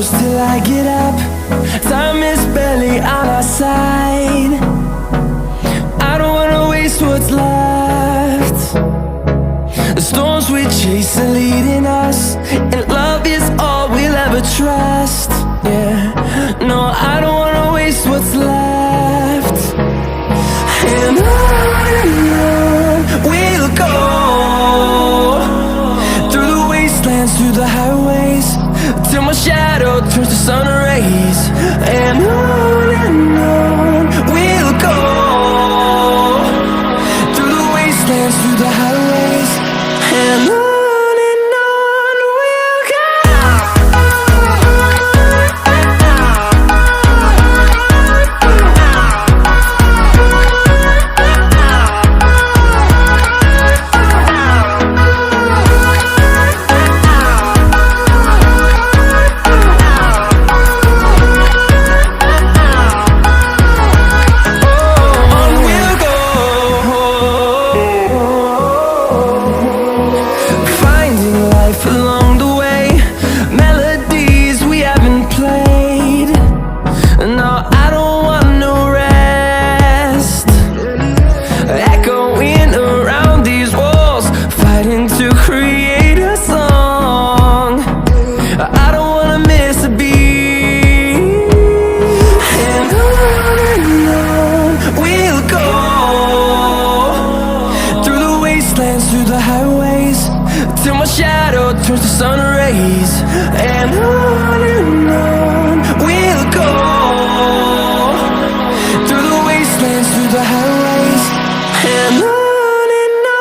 close till I get up. Time is barely on our side. I don't wanna waste what's left. The storms we chase are leading us, and love is all we'll ever trust. Yeah, no, I don't wanna waste what's left. And on we'll go, through the wastelands, through the highways, till my shadow turns to sun rays. And on we'll go, through the wastelands, through the highways, and on we'll go. Through the highways, till my shadow turns to sun rays. And on we'll go, through the wastelands, through the highways, and on we'll go.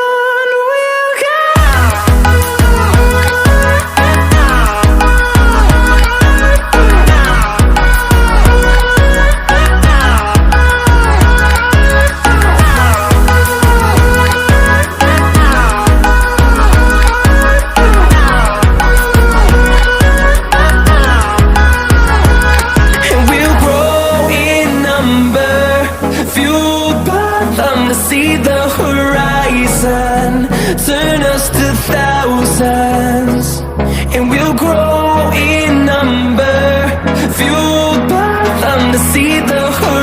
See the horizon, turn us to thousands, and we'll grow in number, fueled by them to see the horizon.